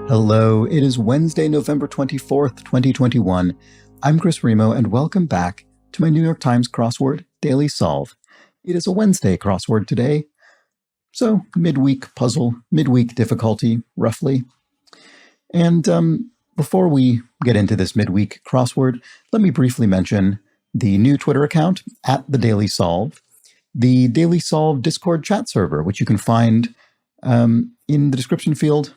Hello, it is Wednesday, November 24th, 2021. I'm Chris Remo, and welcome back to my New York Times Crossword Daily Solve. It is a Wednesday crossword today, so midweek puzzle, midweek difficulty, roughly. And before we get into this midweek crossword, let me briefly mention the new Twitter account, @TheDailySolve, the Daily Solve Discord chat server, which you can find in the description field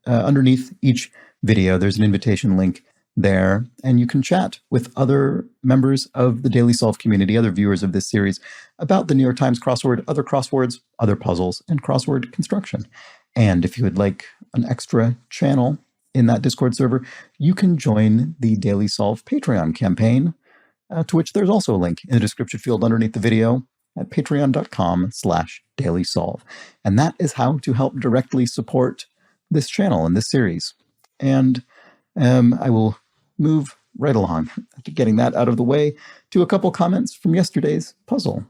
underneath each video. There's an invitation link there, and you can chat with other members of the Daily Solve community, other viewers of this series, about the New York Times crossword, other crosswords, other puzzles, and crossword construction. And if you would like an extra channel in that Discord server, you can join the Daily Solve Patreon campaign, to which there's also a link in the description field underneath the video at patreon.com/dailysolve. And that is how to help directly support this channel and this series. And I will move right along after getting that out of the way to a couple comments from yesterday's puzzle.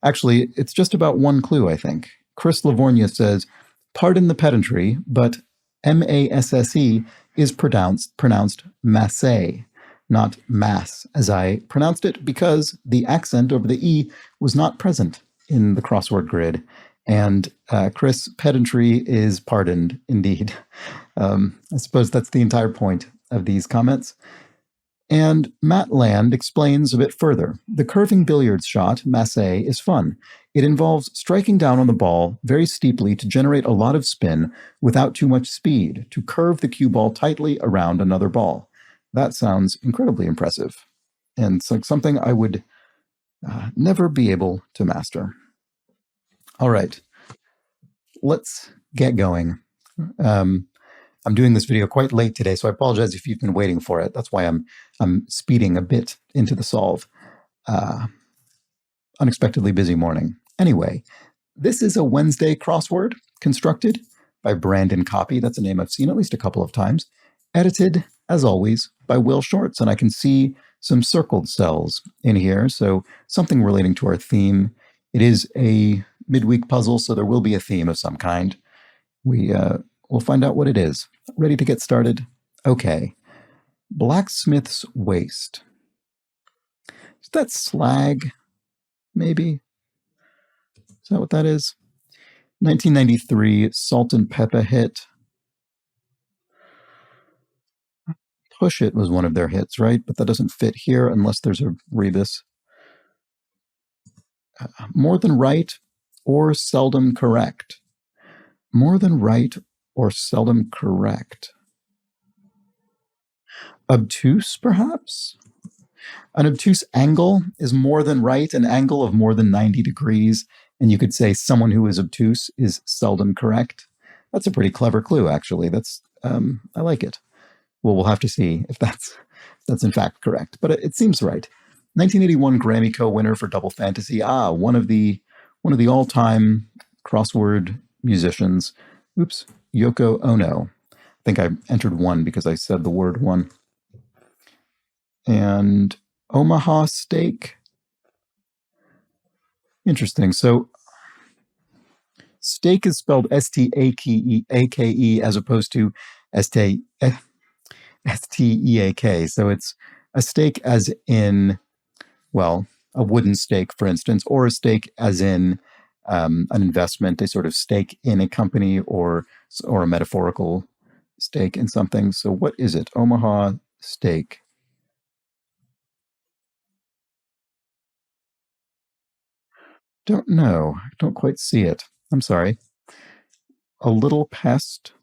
Actually, it's just about one clue, I think. Chris Lavornia says, "Pardon the pedantry, but MASSE is pronounced masse, not mass, as I pronounced it, because the accent over the E was not present in the crossword grid." And Chris, pedantry is pardoned, indeed. I suppose that's the entire point of these comments. And Matt Land explains a bit further. "The curving billiards shot, masse, is fun. It involves striking down on the ball very steeply to generate a lot of spin without too much speed, to curve the cue ball tightly around another ball." That sounds incredibly impressive, and something I would never be able to master. All right, let's get going. I'm doing this video quite late today, so I apologize if you've been waiting for it. That's why I'm speeding a bit into the solve. Unexpectedly busy morning. Anyway, this is a Wednesday crossword constructed by Brandon Copy. That's a name I've seen at least a couple of times. Edited, as always, by Will Shorts, and I can see some circled cells in here, so something relating to our theme. It is a midweek puzzle, so there will be a theme of some kind. We'll find out what it is. Ready to get started? Okay. Blacksmith's waste. Is that slag? Maybe? Is that what that is? 1993 Salt and Pepper hit. Push It was one of their hits, right? But that doesn't fit here unless there's a rebus. More than right or seldom correct. More than right or seldom correct. Obtuse, perhaps? An obtuse angle is more than right, an angle of more than 90 degrees, and you could say someone who is obtuse is seldom correct. That's a pretty clever clue, actually. I like it. Well, we'll have to see if that's in fact correct, but it seems right. 1981 Grammy co-winner for Double Fantasy. One of the all-time crossword musicians. Oops, Yoko Ono. I think I entered one because I said the word one. And Omaha steak. Interesting. So steak is spelled S-T-A-K-E as opposed to S-T-E-A-K. So it's a stake as in, well, a wooden stake, for instance, or a stake as in an investment, a sort of stake in a company, or a metaphorical stake in something. So what is it? Omaha steak. Don't know. Don't quite see it. I'm sorry. A little pest.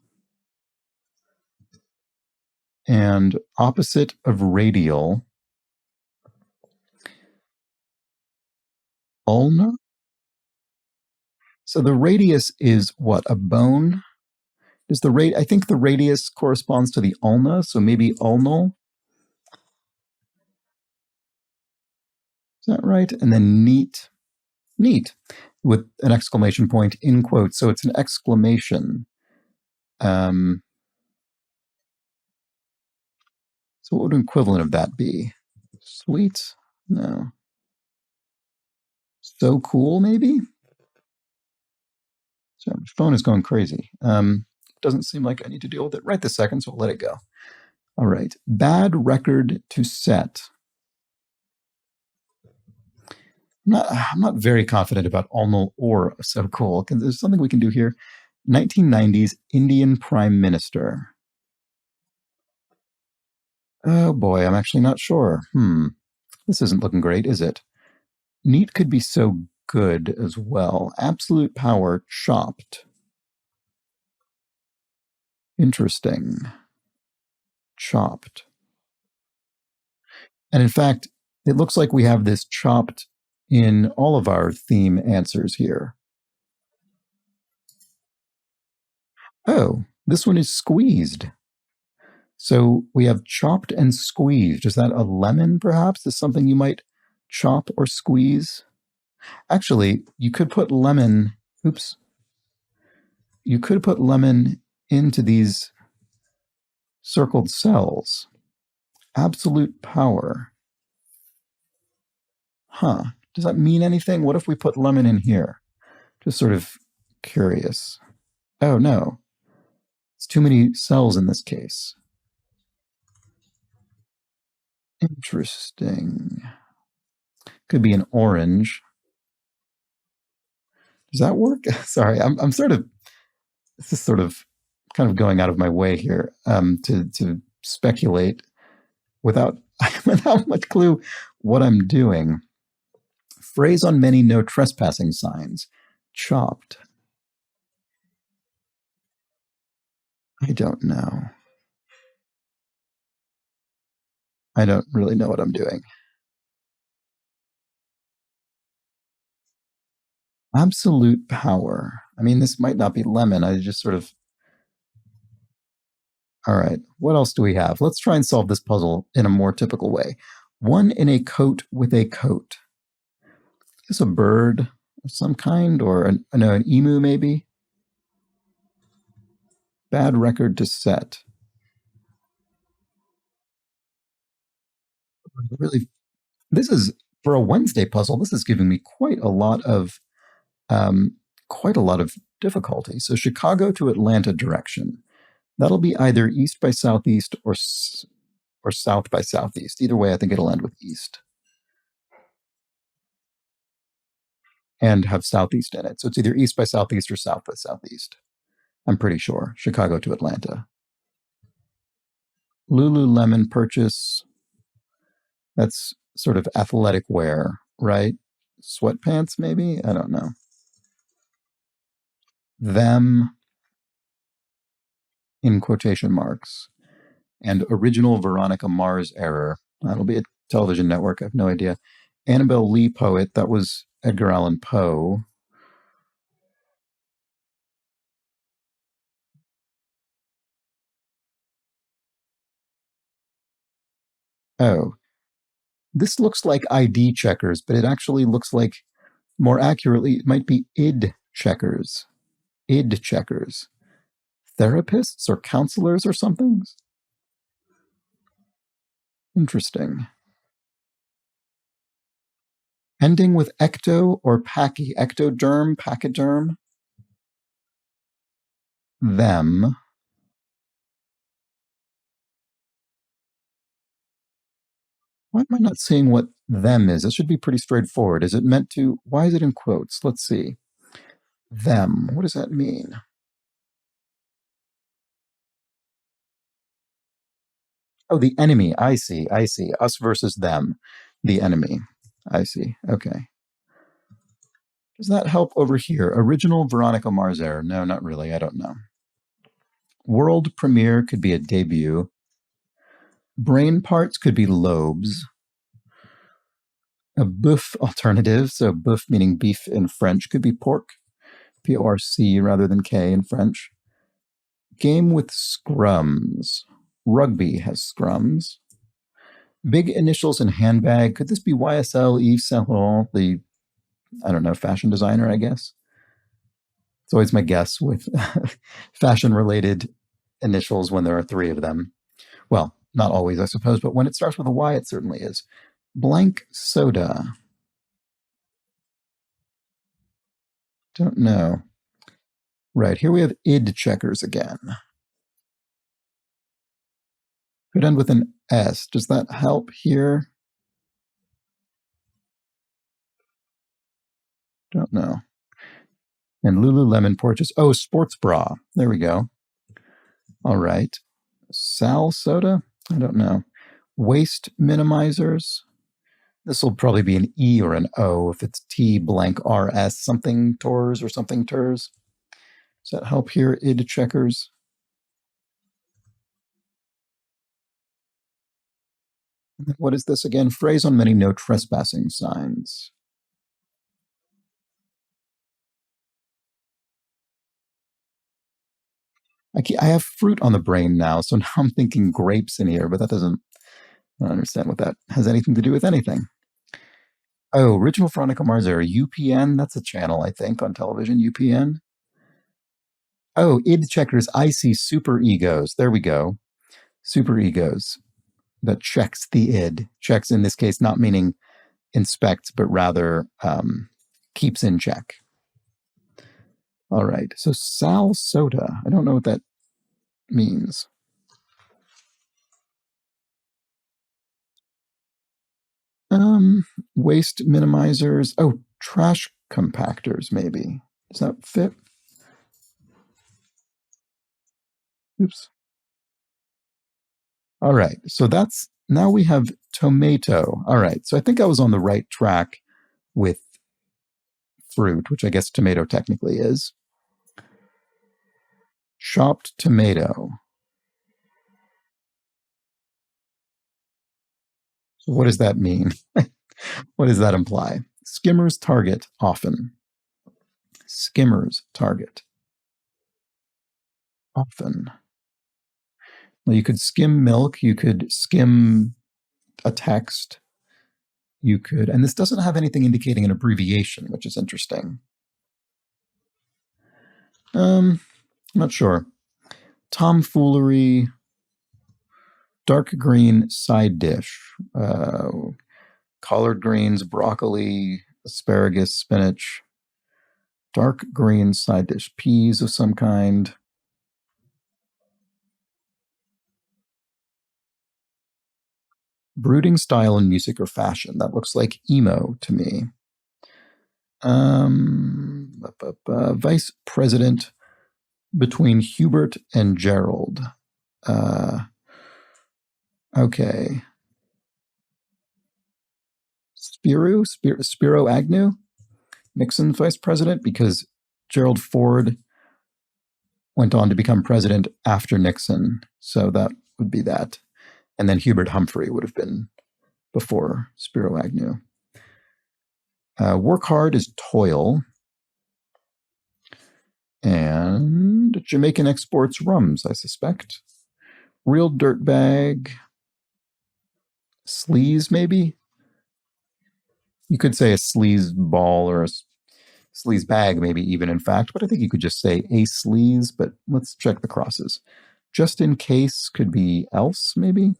And opposite of radial. Ulna? So the radius is what? A bone? I think the radius corresponds to the ulna, so maybe ulnal. Is that right? And then neat, with an exclamation point in quotes. So it's an exclamation. So what would an equivalent of that be? Sweet? No. So cool, maybe? So my phone is going crazy. doesn't seem like I need to deal with it right this second, so I'll let it go. All right. Bad record to set. I'm not very confident about Alnul or So Cool, because there's something we can do here. 1990s Indian Prime Minister. Oh boy, I'm actually not sure. This isn't looking great, is it? Neat could be so good as well. Absolute power chopped. Interesting. Chopped. And in fact, it looks like we have this chopped in all of our theme answers here. Oh, this one is squeezed. So we have chopped and squeezed. Is that a lemon, perhaps? Is something you might chop or squeeze? Actually, you could put lemon. Oops. You could put lemon into these circled cells. Absolute power. Huh. Does that mean anything? What if we put lemon in here? Just sort of curious. Oh, no. It's too many cells in this case. Interesting. Could be an orange. Does that work? Sorry, I'm sort of, this is sort of kind of going out of my way here to speculate without much clue what I'm doing. Phrase on many no trespassing signs. Chopped. I don't know. I don't really know what I'm doing. Absolute power. I mean, this might not be lemon. I just sort of... All right, what else do we have? Let's try and solve this puzzle in a more typical way. One in a coat with a coat. Is this a bird of some kind, or an emu maybe? Bad record to set. Really, this is, for a Wednesday puzzle, this is giving me quite a lot of difficulty. So Chicago to Atlanta direction. That'll be either east by southeast or south by southeast. Either way, I think it'll end with east. And have southeast in it. So it's either east by southeast or south by southeast. I'm pretty sure. Chicago to Atlanta. Lululemon purchase. That's sort of athletic wear, right? Sweatpants, maybe? I don't know. Them in quotation marks. And original Veronica Mars error. That'll be a television network. I have no idea. Annabelle Lee poet. That was Edgar Allan Poe. Oh. This looks like ID checkers, but it actually looks like, more accurately, it might be id checkers. Id checkers. Therapists or counselors or something? Interesting. Ending with ecto or pachy. Ectoderm, pachyderm. Them. Why am I not seeing what them is? It should be pretty straightforward. Is it meant to... Why is it in quotes? Let's see. Them. What does that mean? Oh, the enemy. I see. Us versus them. The enemy. I see. Okay. Does that help over here? Original Veronica Mars error. No, not really. I don't know. World premiere could be a debut. Brain parts could be lobes. A boeuf alternative, so boeuf meaning beef in French, could be pork. P-O-R-C rather than K in French. Game with scrums. Rugby has scrums. Big initials in handbag. Could this be YSL Yves Saint Laurent, the, I don't know, fashion designer, I guess? It's always my guess with fashion-related initials when there are three of them. Well, not always, I suppose, but when it starts with a Y, it certainly is. Blank soda. Don't know. Right, here we have id checkers again. Could end with an S. Does that help here? Don't know. And Lululemon porches. Oh, sports bra. There we go. All right. Sal soda? I don't know. Waste minimizers. This will probably be an E or an O if it's T blank RS something TORs or something TERS. Does that help here, id checkers? What is this again? Phrase on many no trespassing signs. I have fruit on the brain now, so now I'm thinking grapes in here, but that doesn't, I don't understand what that has anything to do with anything. Oh, Original Veronica Mars era, UPN, that's a channel, I think, on television, UPN. Oh, id checkers, I see super egos. There we go. Super egos. That checks the id. Checks in this case, not meaning inspects, but rather keeps in check. All right. So Sal soda. I don't know what that means. Waste minimizers. Oh, trash compactors, maybe. Does that fit? Oops. All right. So that's, now we have tomato. All right. So I think I was on the right track with fruit, which I guess tomato technically is. Chopped tomato. So what does that mean? What does that imply? Skimmers target often. Skimmers target often. Well, you could skim milk. You could skim a text. You could, and this doesn't have anything indicating an abbreviation, which is interesting. I'm not sure. Tomfoolery, dark green side dish, collard greens, broccoli, asparagus, spinach, dark green side dish, peas of some kind. Brooding style in music or fashion. That looks like emo to me. Vice president between Hubert and Gerald. Okay. Spiro Agnew, Nixon's vice president, because Gerald Ford went on to become president after Nixon. So that would be that. And then Hubert Humphrey would have been before Spiro Agnew. Work hard is toil. And Jamaican exports rums, I suspect. Real dirtbag. Sleaze, maybe? You could say a sleaze ball or a sleaze bag, maybe even, in fact. But I think you could just say a sleaze. But let's check the crosses. Just in case could be else, maybe?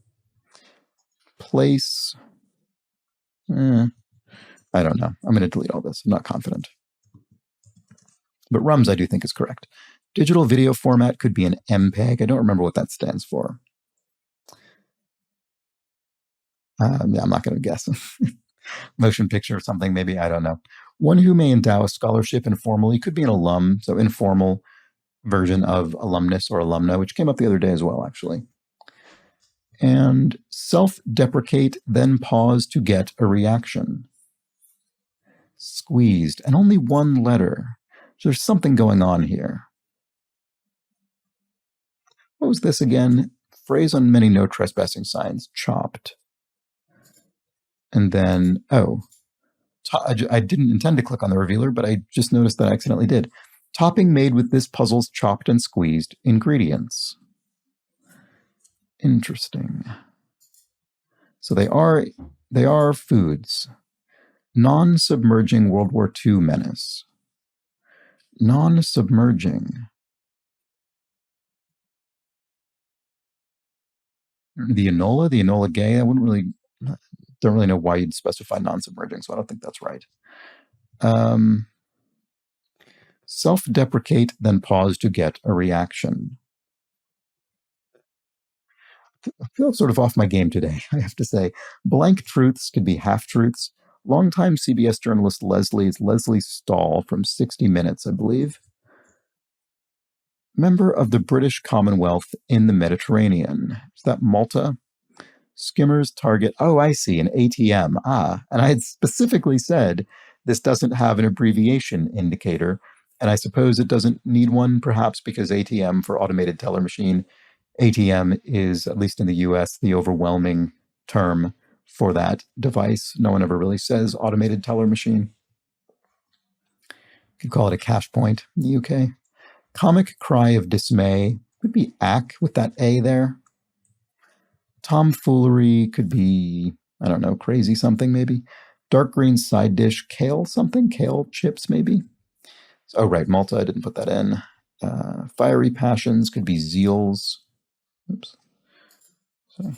Place. I don't know. I'm going to delete all this. I'm not confident. But rums, I do think, is correct. Digital video format could be an MPEG. I don't remember what that stands for. Yeah, I'm not going to guess. Motion picture or something, maybe. I don't know. One who may endow a scholarship informally could be an alum, so informal version of alumnus or alumna, which came up the other day as well, actually. And self-deprecate, then pause to get a reaction. Squeezed, and only one letter. So there's something going on here. What was this again? Phrase on many no trespassing signs. Chopped. And then, oh, I didn't intend to click on the revealer, but I just noticed that I accidentally did. Topping made with this puzzle's chopped and squeezed ingredients. Interesting. So they are foods. Non-submerging World War II menace. Non-submerging. The Enola Gay, I don't really know why you'd specify non-submerging, so I don't think that's right. Self-deprecate, then pause to get a reaction. I feel sort of off my game today, I have to say. Blank truths could be half-truths. Longtime CBS journalist Leslie Stahl from 60 Minutes, I believe. Member of the British Commonwealth in the Mediterranean. Is that Malta? Skimmers target. Oh, I see, an ATM. And I had specifically said this doesn't have an abbreviation indicator. And I suppose it doesn't need one, perhaps because ATM for automated teller machine. ATM is, at least in the US, the overwhelming term for that device. No one ever really says automated teller machine. You could call it a cash point in the UK. Comic cry of dismay could be ack with that A there. Tomfoolery could be, I don't know, crazy something maybe. Dark green side dish, kale something, kale chips maybe. Oh, right, Malta, I didn't put that in. Fiery passions could be zeals. Oops. Sorry.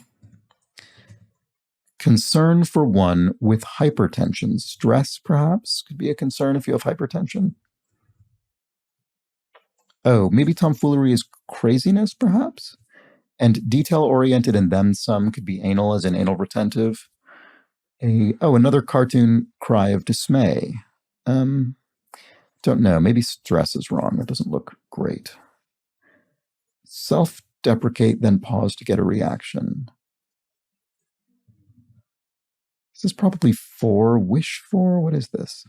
Concern for one with hypertension. Stress, perhaps, could be a concern if you have hypertension. Oh, maybe tomfoolery is craziness, perhaps? And detail-oriented and then some could be anal as in anal retentive. Another cartoon cry of dismay. Don't know. Maybe stress is wrong. That doesn't look great. Self-deprecate, then pause to get a reaction. This is probably for, wish for. What is this?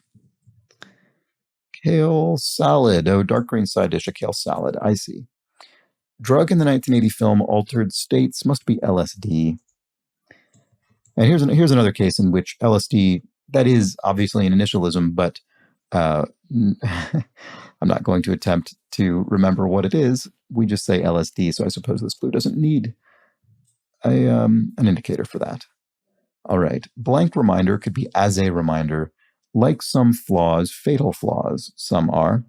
Kale salad. Oh, dark green side dish, a kale salad. I see. Drug in the 1980 film Altered States must be LSD. And here's another case in which LSD, that is obviously an initialism, but I'm not going to attempt to remember what it is. We just say LSD, so I suppose this clue doesn't need an indicator for that. All right. Blank reminder could be as a reminder. Like some flaws, fatal flaws, some are.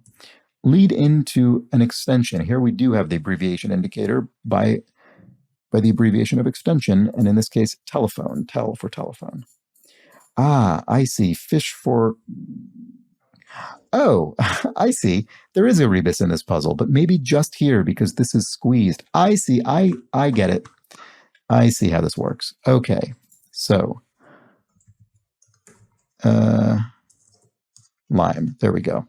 Lead into an extension. Here we do have the abbreviation indicator by the abbreviation of extension, and in this case, telephone, tel for telephone. I see. Fish for... Oh, I see. There is a rebus in this puzzle, but maybe just here because this is squeezed. I see. I get it. I see how this works. Okay. So, lime. There we go.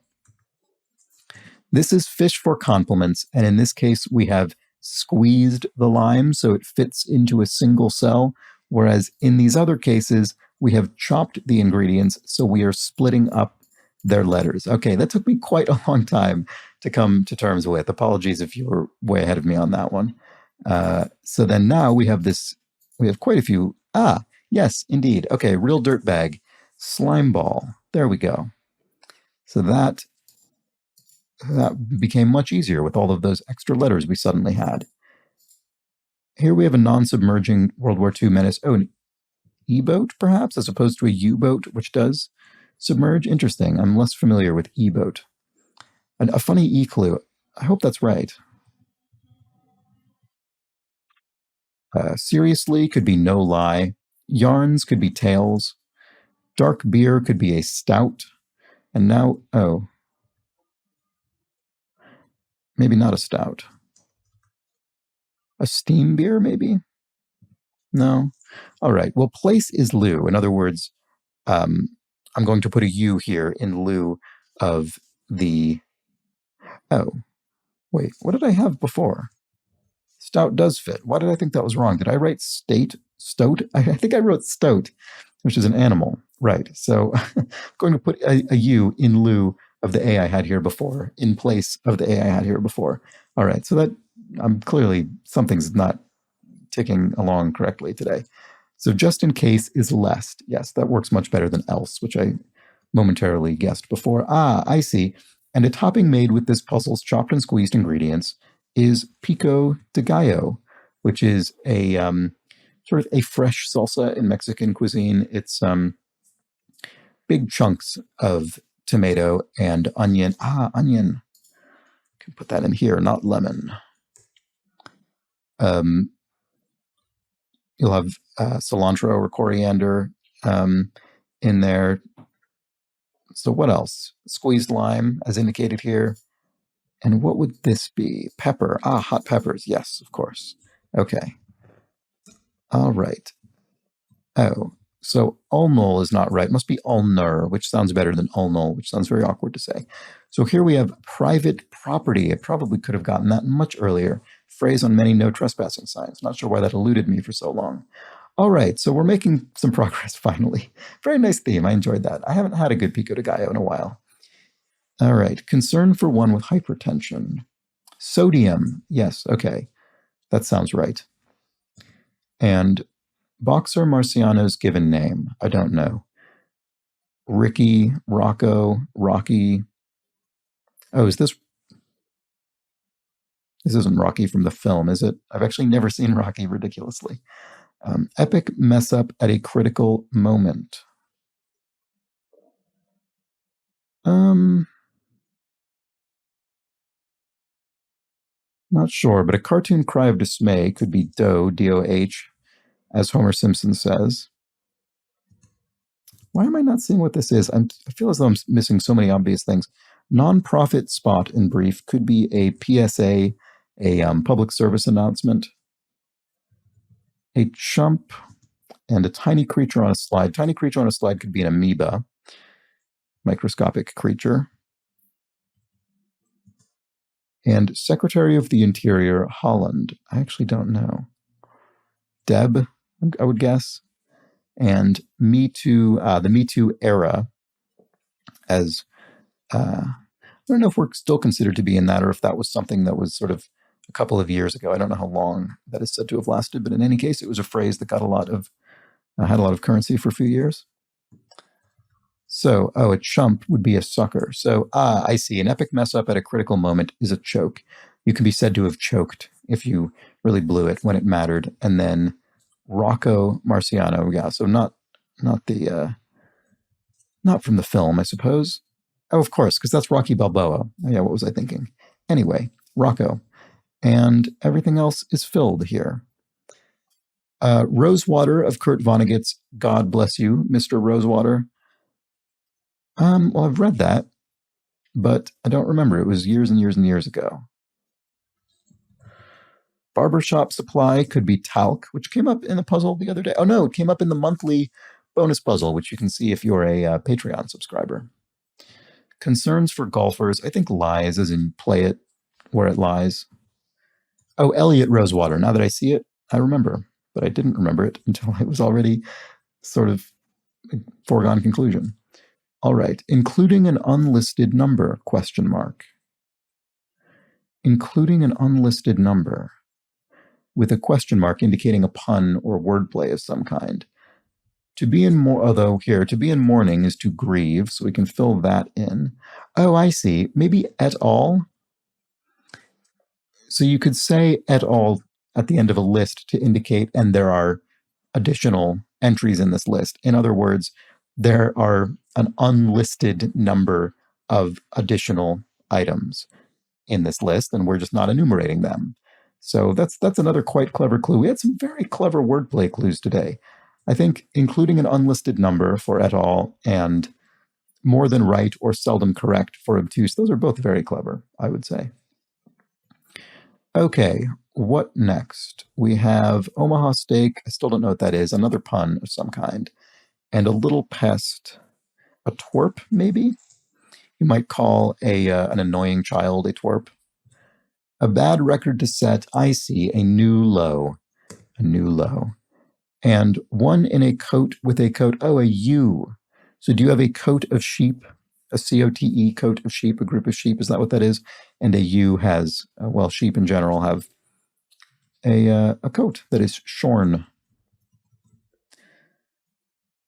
This is fish for compliments, and in this case, we have squeezed the lime so it fits into a single cell, whereas in these other cases, we have chopped the ingredients so we are splitting up their letters. Okay, that took me quite a long time to come to terms with. Apologies if you were way ahead of me on that one. So then now we have quite a few. Yes, indeed. Okay, real dirtbag. Slime ball. There we go. So that became much easier with all of those extra letters we suddenly had. Here we have a non-submerging World War II menace. Oh, an E-boat, perhaps, as opposed to a U-boat, which does submerge. Interesting. I'm less familiar with E-boat. And a funny E-clue. I hope that's right. Seriously could be no lie. Yarns could be tales. Dark beer could be a stout. And now, maybe not a stout. A steam beer, maybe? No. All right. Well, place is lieu. In other words, I'm going to put a U here in lieu of the... Oh, wait. What did I have before? Stout does fit. Why did I think that was wrong? Did I write state? Stoat? I think I wrote stoat, which is an animal. Right. So I'm going to put a U in lieu of the A I had here before, in place of the A I had here before. All right. So that clearly something's not ticking along correctly today. So just in case is lest. Yes, that works much better than else, which I momentarily guessed before. I see. And a topping made with this puzzle's chopped and squeezed ingredients is pico de gallo, which is a sort of a fresh salsa in Mexican cuisine. It's big chunks of tomato and onion. Onion. Can put that in here, not lemon. You'll have cilantro or coriander in there. So what else? Squeezed lime, as indicated here. And what would this be? Pepper. Ah, hot peppers. Yes, of course. Okay. All right. Oh, so ulnul is not right. Must be ulnar, which sounds better than ulnul, which sounds very awkward to say. So here we have private property. I probably could have gotten that much earlier. Phrase on many no trespassing signs. Not sure why that eluded me for so long. All right, so we're making some progress finally. Very nice theme. I enjoyed that. I haven't had a good Pico de Gallo in a while. All right, concern for one with hypertension. Sodium. Yes, okay. That sounds right. And Boxer Marciano's given name. I don't know. Ricky, Rocco, Rocky. Oh, is this... This isn't Rocky from the film, is it? I've actually never seen Rocky, ridiculously. Epic mess up at a critical moment. Not sure, but a cartoon cry of dismay could be Doh, D-O-H, as Homer Simpson says. Why am I not seeing what this is? I feel as though I'm missing so many obvious things. Non-profit spot, in brief, could be a PSA, a public service announcement. A chump and a tiny creature on a slide. Tiny creature on a slide could be an amoeba, microscopic creature. And Secretary of the Interior, Holland. I actually don't know. Deb, I would guess. And Me Too, the Me Too era, as I don't know if we're still considered to be in that, or if that was something that was sort of a couple of years ago. I don't know how long that is said to have lasted, but in any case, it was a phrase that got had a lot of currency for a few years. So, a chump would be a sucker. So, I see. An epic mess up at a critical moment is a choke. You can be said to have choked if you really blew it when it mattered. And then Rocco Marciano, yeah. So not from the film, I suppose. Oh, of course, because that's Rocky Balboa. Yeah, what was I thinking? Anyway, Rocco. And everything else is filled here. Rosewater of Kurt Vonnegut's God Bless You, Mr. Rosewater. Well, I've read that, but I don't remember. It was years and years and years ago. Barbershop supply could be talc, which came up in the puzzle the other day. Oh, no, it came up in the monthly bonus puzzle, which you can see if you're a Patreon subscriber. Concerns for golfers, I think lies, as in play it where it lies. Oh, Elliot Rosewater. Now that I see it, I remember, but I didn't remember it until it was already sort of a foregone conclusion. All right, including an unlisted number, question mark. Including an unlisted number with a question mark indicating a pun or wordplay of some kind. To be in mourning is to grieve, so we can fill that in. Oh, I see. Maybe et al. So you could say et al. At the end of a list to indicate, and there are additional entries in this list. In other words, there are an unlisted number of additional items in this list, and we're just not enumerating them. So that's another quite clever clue. We had some very clever wordplay clues today. I think including an unlisted number for et al. And more than right or seldom correct for obtuse, those are both very clever, I would say. Okay, what next? We have Omaha steak. I still don't know what that is. Another pun of some kind. And a little pest. A twerp, maybe? You might call an annoying child a twerp. A bad record to set. I see. A new low. A new low. And one in a coat with a coat. Oh, a ewe. So do you have a coat of sheep? A C-O-T-E, coat of sheep, a group of sheep. Is that what that is? And a ewe has, sheep in general have a coat that is shorn.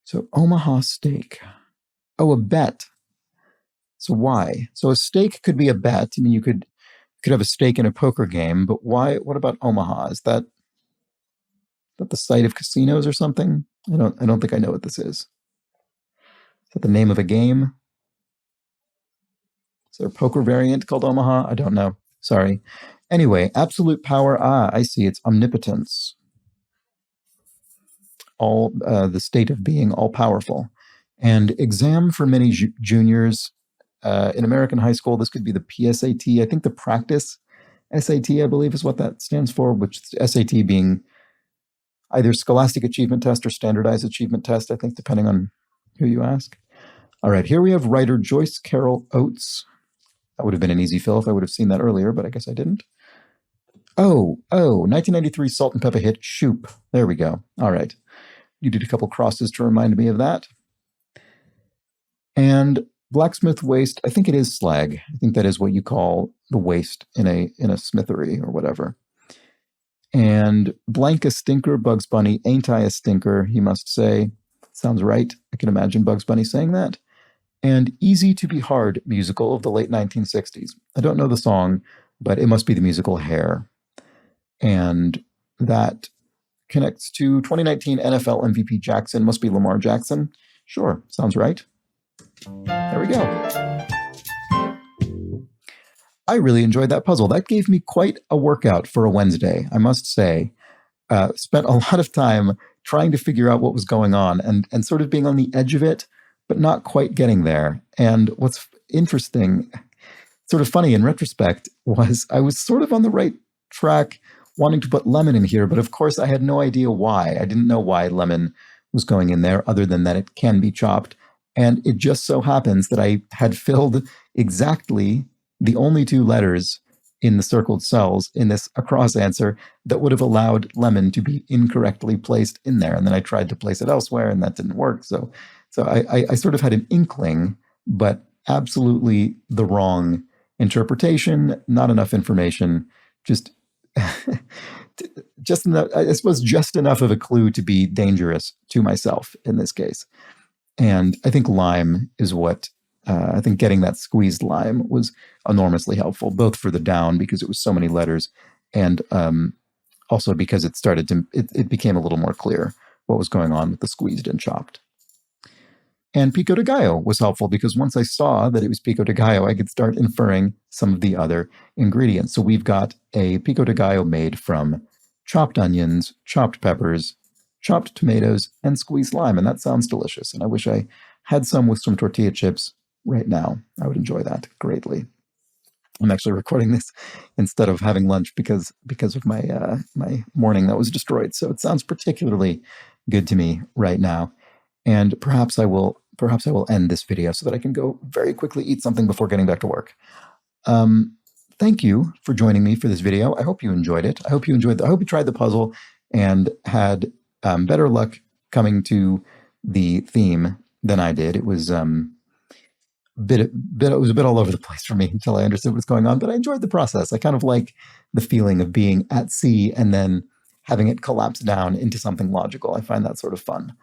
So Omaha steak. Oh, a bet. So why? So a stake could be a bet. I mean, you could have a stake in a poker game, but why? What about Omaha? Is that the site of casinos or something? I don't think I know what this is. Is that the name of a game? Is there a poker variant called Omaha? I don't know. Sorry. Anyway, absolute power. I see. It's omnipotence. The state of being all powerful. And exam for many juniors in American high school, this could be the PSAT. I think the practice SAT, I believe, is what that stands for, which SAT being either Scholastic Achievement Test or Standardized Achievement Test, I think, depending on who you ask. All right, here we have writer Joyce Carol Oates. That would have been an easy fill if I would have seen that earlier, but I guess I didn't. 1993 Salt and Pepper hit Shoop. There we go. All right. You did a couple crosses to remind me of that. And blacksmith waste, I think it is slag. I think that is what you call the waste in a smithery or whatever. And blank a stinker, Bugs Bunny, ain't I a stinker, he must say. Sounds right. I can imagine Bugs Bunny saying that. And Easy to Be Hard musical of the late 1960s. I don't know the song, but it must be the musical Hair. And that connects to 2019 NFL MVP Jackson. Must be Lamar Jackson. Sure, sounds right. There we go. I really enjoyed that puzzle. That gave me quite a workout for a Wednesday, I must say. Spent a lot of time trying to figure out what was going on and sort of being on the edge of it, but not quite getting there. And what's interesting, sort of funny in retrospect, was I was sort of on the right track wanting to put lemon in here, but of course I had no idea why. I didn't know why lemon was going in there other than that it can be chopped. And it just so happens that I had filled exactly the only two letters in the circled cells in this across answer that would have allowed lemon to be incorrectly placed in there. And then I tried to place it elsewhere and that didn't work. So I sort of had an inkling, but absolutely the wrong interpretation, not enough information, just enough, I suppose just enough of a clue to be dangerous to myself in this case. And I think lime is what, I think getting that squeezed lime was enormously helpful, both for the down because it was so many letters and also because it became a little more clear what was going on with the squeezed and chopped. And pico de gallo was helpful because once I saw that it was pico de gallo, I could start inferring some of the other ingredients. So we've got a pico de gallo made from chopped onions, chopped peppers, chopped tomatoes, and squeezed lime. And that sounds delicious. And I wish I had some with some tortilla chips right now. I would enjoy that greatly. I'm actually recording this instead of having lunch because of my my morning that was destroyed. So it sounds particularly good to me right now. And perhaps I will end this video so that I can go very quickly eat something before getting back to work. Thank you for joining me for this video. I hope you enjoyed it. I hope you tried the puzzle and had better luck coming to the theme than I did. It was it was a bit all over the place for me until I understood what's going on, but I enjoyed the process. I kind of like the feeling of being at sea and then having it collapse down into something logical. I find that sort of fun.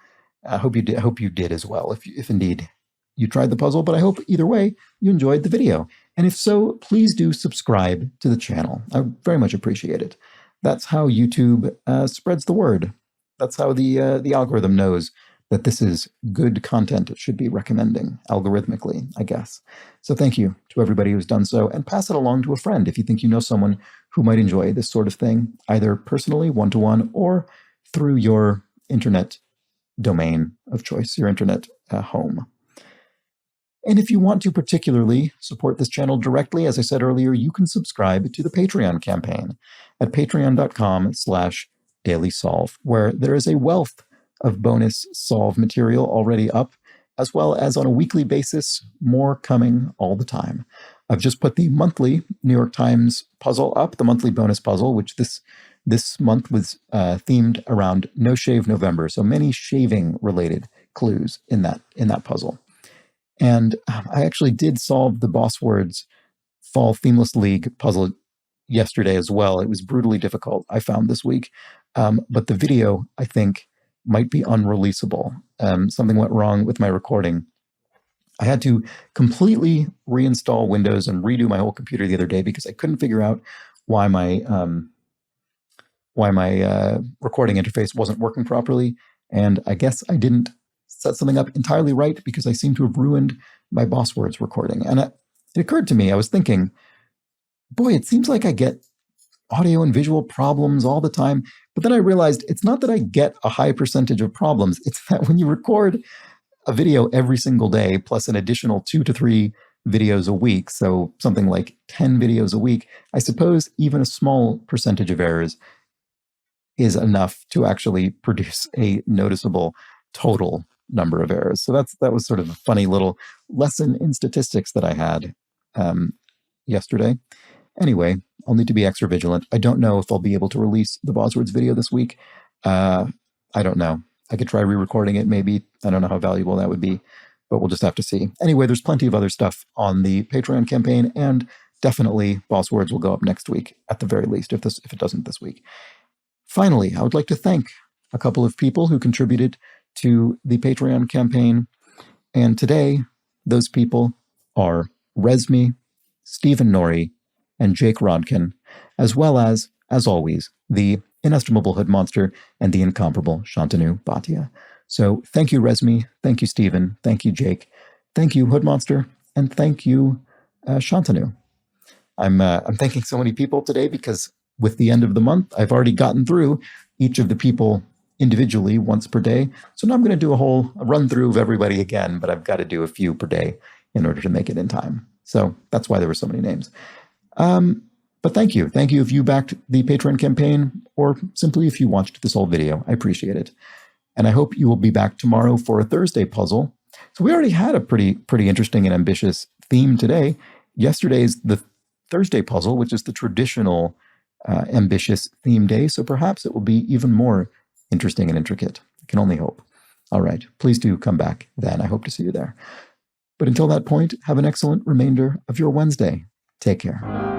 I hope you did as well, if indeed you tried the puzzle, but I hope either way you enjoyed the video. And if so, please do subscribe to the channel. I would very much appreciate it. That's how YouTube spreads the word. That's how the algorithm knows that this is good content it should be recommending algorithmically, I guess. So thank you to everybody who's done so, and pass it along to a friend if you think you know someone who might enjoy this sort of thing, either personally, one-to-one, or through your internet domain of choice, your internet home. And if you want to particularly support this channel directly, as I said earlier, you can subscribe to the Patreon campaign at patreon.com/dailysolve, where there is a wealth of bonus solve material already up, as well as on a weekly basis, more coming all the time. I've just put the monthly New York Times puzzle up, the monthly bonus puzzle, which this month was themed around No Shave November, so many shaving-related clues in that puzzle. And I actually did solve the Boss Words Fall Themeless League puzzle yesterday as well. It was brutally difficult, I found this week. But the video, I think, might be unreleasable. Something went wrong with my recording. I had to completely reinstall Windows and redo my whole computer the other day because I couldn't figure out why my recording interface wasn't working properly. And I guess I didn't set something up entirely right because I seem to have ruined my Boss Words recording. And it occurred to me, I was thinking, boy, it seems like I get audio and visual problems all the time. But then I realized it's not that I get a high percentage of problems. It's that when you record a video every single day, plus an additional 2 to 3 videos a week, so something like 10 videos a week, I suppose even a small percentage of errors is enough to actually produce a noticeable total number of errors. So that was sort of a funny little lesson in statistics that I had yesterday. Anyway, I'll need to be extra vigilant. I don't know if I'll be able to release the Buzzwords video this week. I don't know. I could try re-recording it maybe. I don't know how valuable that would be, but we'll just have to see. Anyway, there's plenty of other stuff on the Patreon campaign, and definitely Buzzwords will go up next week at the very least, if it doesn't this week. Finally, I would like to thank a couple of people who contributed to the Patreon campaign. And today, those people are Resmi, Stephen Norrie, and Jake Rodkin, as well as always, the inestimable Hood Monster and the incomparable Shantanu Bhatia. So thank you, Resmi. Thank you, Stephen. Thank you, Jake. Thank you, Hood Monster. And thank you, Shantanu. I'm thanking so many people today because with the end of the month, I've already gotten through each of the people individually once per day. So now I'm going to do a run through of everybody again, but I've got to do a few per day in order to make it in time. So that's why there were so many names. But thank you. Thank you if you backed the Patreon campaign or simply if you watched this whole video. I appreciate it. And I hope you will be back tomorrow for a Thursday puzzle. So we already had a pretty interesting and ambitious theme today. Yesterday's the Thursday puzzle, which is the traditional ambitious theme day. So perhaps it will be even more interesting and intricate. I can only hope. All right. Please do come back then. I hope to see you there. But until that point, have an excellent remainder of your Wednesday. Take care.